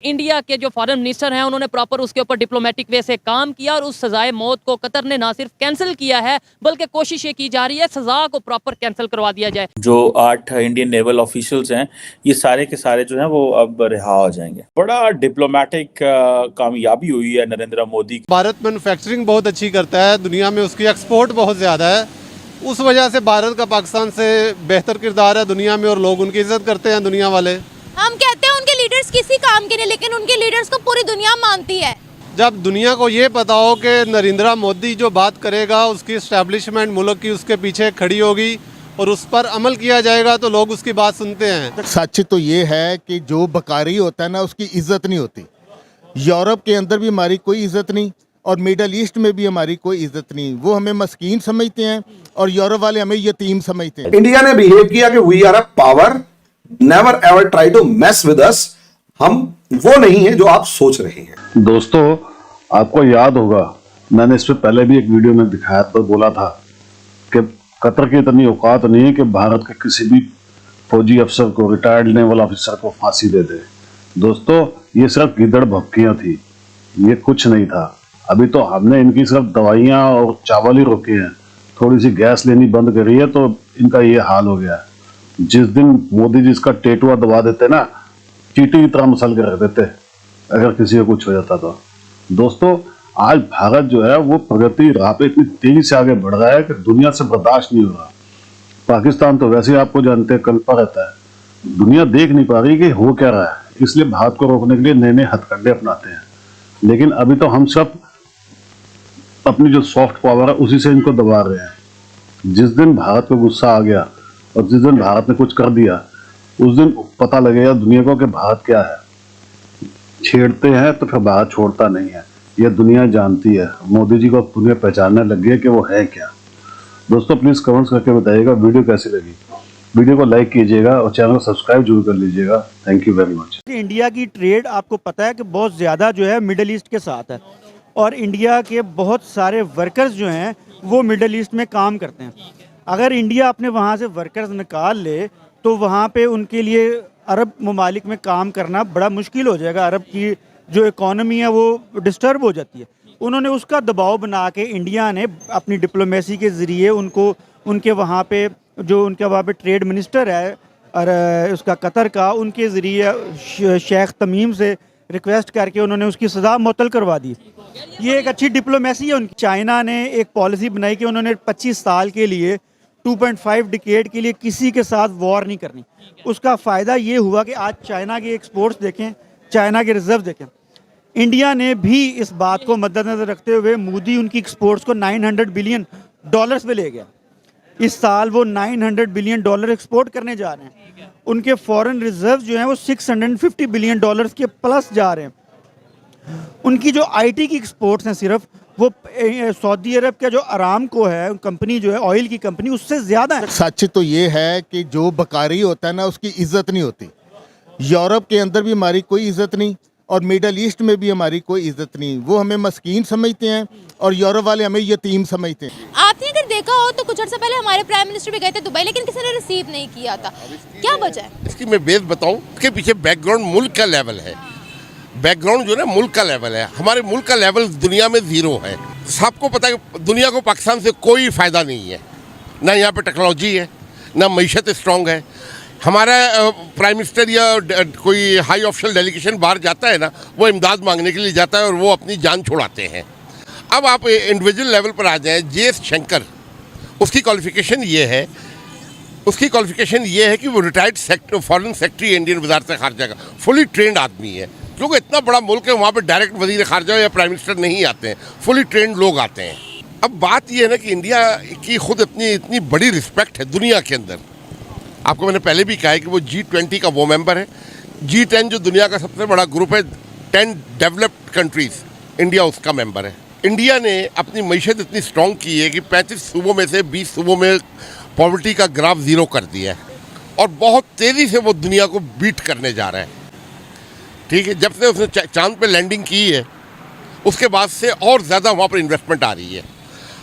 India के जो foreign minister हैं उन्होंने प्रॉपर उसके ऊपर डिप्लोमेटिक वे से काम किया और उस सजाए मौत को कतर ने ना सिर्फ कैंसिल किया है बल्कि कोशिश ये की जा रही है सजा को प्रॉपर कैंसिल करवा दिया जाए। जो 8 इंडियन नेवल ऑफिशियल्स हैं ये सारे के सारे जो हैं वो अब रिहा हो जाएंगे। बड़ा डिप्लोमेटिक कामयाबी हुई है नरेंद्र मोदी की। भारत मैन्युफैक्चरिंग बहुत अच्छी करता है, दुनिया में उसकी एक्सपोर्ट बहुत ज़्यादा है। उस वजह से भारत का पाकिस्तान से बेहतर किरदार है दुनिया में और लोग उनकी इज्जत करते हैं दुनिया वाले। हम कहते हैं उनके लीडर्स किसी काम के नहीं, लेकिन उनके लीडर्स को पूरी दुनिया मानती है। जब दुनिया को ये पता हो कि नरेंद्र मोदी जो बात करेगा उसकी इस्टेब्लिशमेंट मुल्क की उसके पीछे खड़ी होगी और उस पर अमल किया जाएगा तो लोग उसकी बात सुनते हैं। सच तो ये है कि जो बकारी होता है ना उसकी इज्जत नहीं होती। यूरोप के अंदर भी हमारी कोई इज्जत नहीं और मिडल ईस्ट में भी हमारी कोई इज्जत नहीं। वो हमें मस्कीन समझते हैं और यूरोप वाले हमें यतीम समझते हैं। इंडिया ने बिहेव किया कि we are a power, never ever try to mess with us. हम वो नहीं है जो आप सोच रहे हैं। दोस्तों, आपको याद होगा मैंने इस पे पहले भी एक वीडियो में दिखाया तो बोला था कि कतर की इतनी औकात नहीं है कि भारत के किसी भी फौजी अफसर को, रिटायर्ड नेवल ऑफिसर को फांसी दे दे। दोस्तों, ये सिर्फ गिदड़ भपकियां थी, ये कुछ नहीं था। अभी तो हमने इनकी सिर्फ दवाइयां और चावल ही रोके हैं, थोड़ी सी गैस लेनी बंद करी है तो इनका ये हाल हो गया है। जिस दिन मोदी जी इसका टेटुआ दबा देते ना, चीटी की तरह मसल के रख देते अगर किसी को कुछ हो जाता तो। दोस्तों, आज भारत जो है वो प्रगति राह पे इतनी तेजी से आगे बढ़ रहा है कि दुनिया से बर्दाश्त नहीं हो रहा। पाकिस्तान तो वैसे ही आपको जानते हैं कल्पा रहता है, दुनिया देख नहीं पा रही कि हो क्या रहा है, इसलिए भारत को रोकने के लिए नए नए हथकंडे अपनाते हैं। लेकिन अभी तो हम सब अपनी जो सॉफ्ट पावर है उसी से इनको दबा रहे हैं। जिस दिन भारत को गुस्सा आ गया और जिस दिन भारत ने कुछ कर दिया उस दिन पता लगेगा दुनिया को कि भारत क्या है। छेड़ते हैं तो फिर भारत छोड़ता नहीं है, यह दुनिया जानती है। मोदी जी को दुनिया पहचानने लग गई है कि वो है क्या। दोस्तों, प्लीज कमेंट्स करके बताइएगा वीडियो कैसी लगी। वीडियो को लाइक कीजिएगा और चैनल को सब्सक्राइब जरूर कर लीजिएगा। Thank you very much. India की ट्रेड आपको पता है कि बहुत ज़्यादा जो है मिडिल ईस्ट के साथ है और इंडिया के बहुत सारे वर्कर्स जो हैं वो मिडिल ईस्ट में काम करते हैं। अगर इंडिया अपने वहाँ से वर्कर्स निकाल ले तो वहाँ पे उनके लिए अरब ममालिक में काम करना बड़ा मुश्किल हो जाएगा। अरब की जो इकॉनमी है वो डिस्टर्ब हो जाती है। उन्होंने उसका दबाव बना के इंडिया ने अपनी डिप्लोमेसी के ज़रिए उनको उनके वहाँ पे जो उनके वहाँ पे ट्रेड मिनिस्टर है और उसका कतर का, उनके ज़रिए शेख तमीम से रिक्वेस्ट करके उन्होंने उसकी सज़ा मुअत्तल करवा दी। ये एक अच्छी डिप्लोमेसी है उनकी। चाइना ने एक पॉलिसी बनाई कि उन्होंने 25 साल के लिए 2.5 डिकेड के लिए किसी के साथ वॉर नहीं करनी। उसका फ़ायदा ये हुआ कि आज चाइना के एक्सपोर्ट्स देखें, चाइना के रिजर्व देखें। इंडिया ने भी इस बात को मद्देनजर रखते हुए मोदी उनकी एक्सपोर्ट्स को $900 बिलियन पे ले गया। इस साल वो $900 बिलियन एक्सपोर्ट करने जा रहे हैं। उनके फॉरेन रिजर्व जो हैं वो $650 बिलियन के प्लस जा रहे हैं। उनकी जो आईटी की एक्सपोर्ट्स हैं सिर्फ वो सऊदी अरब का जो अरामको है कंपनी जो है ऑयल की कंपनी, उससे ज़्यादा है। सच तो ये है कि जो बकारी होता है ना उसकी इज्जत नहीं होती। यूरोप के अंदर भी हमारी कोई इज्जत नहीं और मिडल ईस्ट में भी हमारी कोई इज्जत नहीं। वो हमें मस्कीन समझते हैं और यूरोप वाले हमें यतीम समझते हैं। आपने अगर देखा हो तो कुछ अर्सा पहले हमारे प्राइम मिनिस्टर भी गए थे दुबई, लेकिन किसी ने रिसीव नहीं किया था। क्या वजह है इसकी? मैं बेस बताऊं, इसके पीछे बैकग्राउंड मुल्क का लेवल है। बैकग्राउंड जो है ना मुल्क का लेवल है। हमारे मुल्क का लेवल दुनिया में 0 है। सबको पता है कि दुनिया को पाकिस्तान से कोई फ़ायदा नहीं है। ना यहाँ पे टेक्नोलॉजी है, ना मईशत स्ट्रॉन्ग है। हमारा प्राइम मिनिस्टर या कोई हाई ऑफिशियल डेलीगेशन बाहर जाता है ना, वो इमदाद मांगने के लिए जाता है और वो अपनी जान छुड़ाते हैं। अब आप इंडिविजुअल लेवल पर आ जाएं, JS शंकर, उसकी क्वालिफिकेशन ये है कि वो रिटायर्ड फॉरेन सेक्रेटरी इंडियन वजारत खारजा का फुली ट्रेंड आदमी है। क्योंकि इतना बड़ा मुल्क है, वहाँ पे डायरेक्ट वजीर खारजा या प्राइम मिनिस्टर नहीं आते हैं, फुली ट्रेंड लोग आते हैं। अब बात यह है ना कि इंडिया की खुद इतनी बड़ी रिस्पेक्ट है दुनिया के अंदर। आपको मैंने पहले भी कहा है कि वो G20 का वो मेंबर है। G10 जो दुनिया का सबसे बड़ा ग्रुप है, 10 डेवलप्ड कंट्रीज़, इंडिया उसका मेंबर है। इंडिया ने अपनी मईशत इतनी स्ट्रॉन्ग की है कि 35 सूबों में से 20 सूबों में पॉवर्टी का ग्राफ 0 कर दिया है और बहुत तेज़ी से वो दुनिया को बीट करने जा रहा है। ठीक है, जब से उसने चांद पे लैंडिंग की है उसके बाद से और ज़्यादा वहाँ पर इन्वेस्टमेंट आ रही है।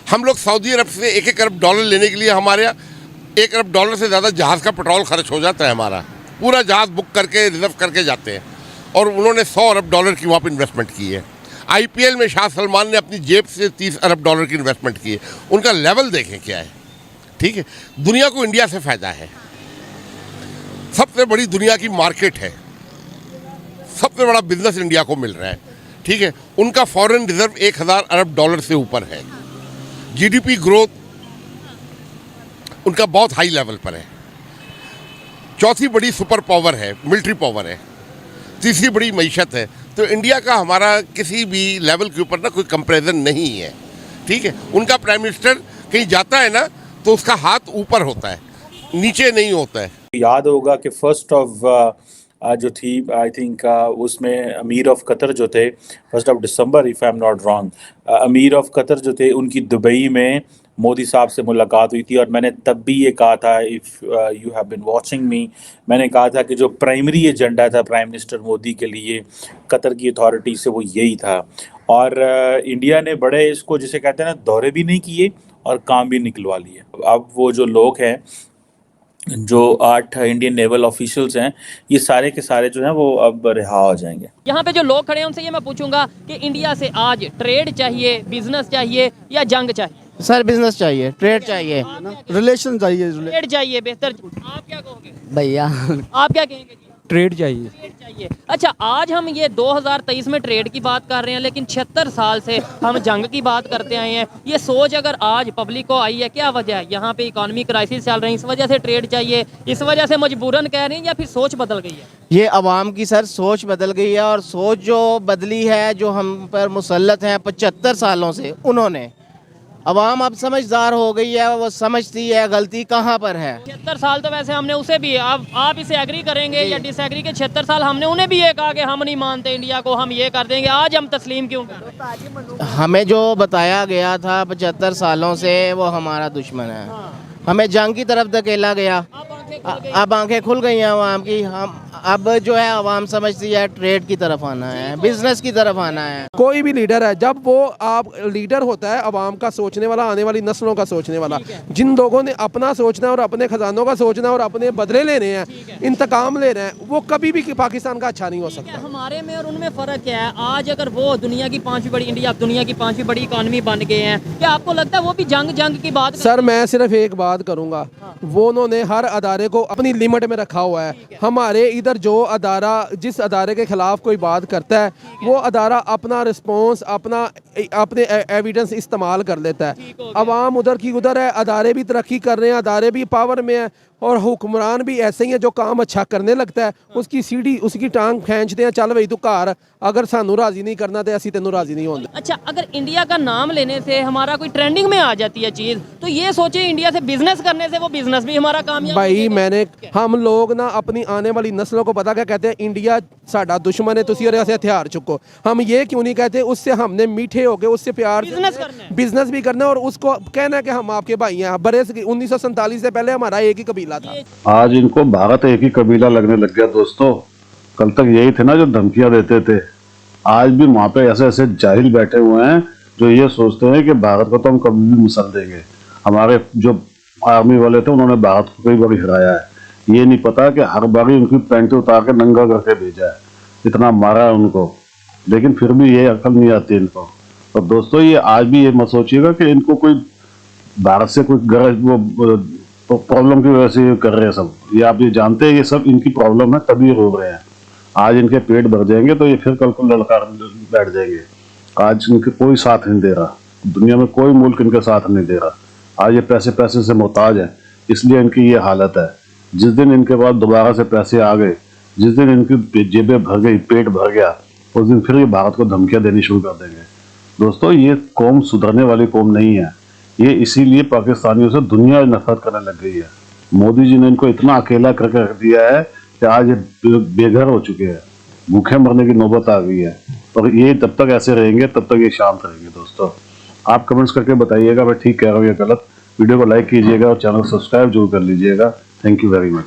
हम लोग सऊदी अरब से $1 अरब लेने के लिए हमारे यहाँ $1 अरब से ज़्यादा जहाज़ का पेट्रोल खर्च हो जाता है। हमारा पूरा जहाज़ बुक करके रिजर्व करके जाते हैं और उन्होंने 100 अरब डॉलर की वहाँ पर इन्वेस्टमेंट की है। IPL में शाह सलमान ने अपनी जेब से 30 अरब डॉलर की इन्वेस्टमेंट की है। उनका लेवल देखें क्या है, ठीक है। दुनिया को इंडिया से फ़ायदा है, सबसे बड़ी दुनिया की मार्केट है, सबसे बड़ा बिजनेस इंडिया को मिल रहा है, ठीक है। उनका फॉरेन रिजर्व 1000 अरब डॉलर से ऊपर है। GDP ग्रोथ उनका बहुत हाई लेवल पर है। चौथी बड़ी सुपर पावर है, मिलिट्री पावर है। तीसरी बड़ी मईशत है। तो इंडिया का हमारा किसी भी लेवल के ऊपर ना कोई कंपैरिजन नहीं है, ठीक है। उनका प्राइम मिनिस्टर कहीं जाता है ना तो उसका हाथ ऊपर होता है, नीचे नहीं होता है। याद होगा कि फर्स्ट ऑफ जो थी आई थिंक उसमें अमीर ऑफ कतर जो थे 1 दिसंबर if I am not wrong, अमीर ऑफ कतर जो थे उनकी दुबई में मोदी साहब से मुलाकात हुई थी। और मैंने तब भी ये कहा था, if you have been watching me, मैंने कहा था कि जो प्राइमरी एजेंडा था प्राइम मिनिस्टर मोदी के लिए कतर की अथॉरिटी से वो यही था। और इंडिया ने बड़े इसको जिसे कहते हैं ना दौरे भी नहीं किए और काम भी निकलवा लिए। अब वो जो लोग हैं जो 8 इंडियन नेवल ऑफिशियल्स हैं ये सारे के सारे जो हैं वो अब रिहा हो जाएंगे। यहाँ पे जो लोग खड़े हैं उनसे ये मैं पूछूंगा कि इंडिया से आज ट्रेड चाहिए, बिजनेस चाहिए या जंग चाहिए? सर बिजनेस चाहिए, ट्रेड चाहिए, रिलेशन चाहिए। ट्रेड चाहिए बेहतर। आप क्या कहोगे भैया आप क्या कहेंगे? ट्रेड चाहिए। ट्रेड चाहिए। अच्छा, आज हम ये 2023 में ट्रेड की बात कर रहे हैं, लेकिन 76 साल से हम जंग की बात करते आए हैं। ये सोच अगर आज पब्लिक को आई है, क्या वजह है? यहाँ पे इकोनॉमी क्राइसिस चल रही है, इस वजह से ट्रेड चाहिए, इस वजह से मजबूरन कह रहे हैं, या फिर सोच बदल गई है? ये अवाम की सर सोच बदल गई है, और सोच जो बदली है, जो हम पर मुसल्लत हैं 75 सालों से, उन्होंने अवाम अब समझदार हो गई है, वो समझती है गलती कहाँ पर है। 76 साल तो वैसे हमने उसे भी, आप इसे एग्री करेंगे या डिसएग्री के 76 साल हमने उन्हें भी ये कहा कि हम नहीं मानते इंडिया को, हम ये कर देंगे। आज हम तस्लीम क्यों कर रहे हैं? हमें जो बताया गया था 75 सालों से वो हमारा दुश्मन है। हमें जंग की तरफ धकेला गया, अब आंखें खुल गई हैं अवाम की। हम अब जो है अवाम समझती है ट्रेड की तरफ आना है, बिजनेस की तरफ आना है। कोई भी लीडर है, जब वो आप लीडर होता है अवाम का सोचने वाला, आने वाली नस्लों का सोचने वाला, जिन लोगों ने अपना सोचना और अपने खजानों का सोचना और अपने बदले लेने हैं, इंतकाम लेना है, वो कभी भी पाकिस्तान का अच्छा नहीं हो सकता। हमारे में और उनमें फ़र्क क्या है? आज अगर वो दुनिया की 5वीं बड़ी, इंडिया दुनिया की 5वीं बड़ी इकॉनमी बन गए हैं, क्या आपको लगता है वो भी जंग की बात? सर मैं सिर्फ एक बात करूंगा, वो उन्होंने हर अदारे को अपनी लिमिट में रखा हुआ है। हमारे इधर जो अदारा, जिस अदारे के खिलाफ कोई बात करता है, वो अदारा अपना रिस्पॉन्स, अपने एविडेंस इस्तेमाल कर लेता है। अवाम उधर की उधर है, अदारे भी तरक्की कर रहे हैं, अदारे भी पावर में है, और हुक्मरान भी ऐसे ही है जो काम अच्छा करने लगता है उसकी सीढ़ी, उसकी टांग खींचते हैं, चल भाई तू घर, अगर सानू राजी नहीं करना तो असी तेनू राजी नहीं होंगे। अच्छा, अगर इंडिया का नाम लेने से हमारा कोई ट्रेंडिंग में आ जाती है चीज़, तो ये सोचे इंडिया से बिजनेस करने से वो बिजनेस भी हमारा कामयाब भाई। हम लोग ना अपनी आने वाली नस्लों को पता क्या कहते हैं, इंडिया साडा दुश्मन है, तुसी और ऐसे हथियार चुको। हम ये क्यों नहीं कहते, उससे हमने मीठे होके उससे प्यार बिजनेस भी करना, और उसको कहना है कि हम आपके भाई हैं। बड़े 1947 से पहले हमारा एक ही कबीला था। आज इनको भारत एक ही कबीला लगने लग गया दोस्तों। कल तक यही थे ना जो धमकियां देते थे, आज भी वहाँ पे ऐसे ऐसे जाहिल बैठे हुए हैं जो ये सोचते हैं कि भारत को तो हम कभी भी मुसल देंगे। हमारे जो आर्मी वाले थे उन्होंने भारत को कई बार हराया है, ये नहीं पता कि हर बार ही उनकी पैंट उतार के नंगा करके भेजा है, इतना मारा है उनको, लेकिन फिर भी ये अकल नहीं आती इनको। और दोस्तों ये आज भी ये मत सोचिएगा कि इनको कोई भारत से कोई गरज वो प्रॉब्लम की वजह से कर रहे हैं सब। ये आप ये जानते हैं ये सब इनकी प्रॉब्लम है, तभी रो रहे हैं। आज इनके पेट भर जाएंगे तो ये फिर कल को लड़का बैठ जाएंगे। आज इनके कोई साथ नहीं दे रहा, दुनिया में कोई मुल्क इनके साथ नहीं दे रहा। आज ये पैसे से मोहताज है, इसलिए इनकी ये हालत है। जिस दिन इनके पास दोबारा से पैसे आ गए, जिस दिन इनकी जेबें भर गई, पेट भर गया, उस दिन फिर ये भारत को धमकियां देनी शुरू कर देंगे। दोस्तों ये कौम सुधरने वाली कौम नहीं है, ये इसीलिए पाकिस्तानियों से दुनिया नफरत करने लग गई है। मोदी जी ने इनको इतना अकेला करके रख दिया है कि आज ये बेघर हो चुके हैं, भूखे मरने की नौबत आ गई है। और ये तब तक ऐसे रहेंगे, तब तक ये शांत रहेंगे। दोस्तों आप कमेंट्स करके बताइएगा मैं ठीक कह रहा हूँ या गलत। वीडियो को लाइक कीजिएगा और चैनल सब्सक्राइब जरूर कर लीजिएगा। Thank you very much.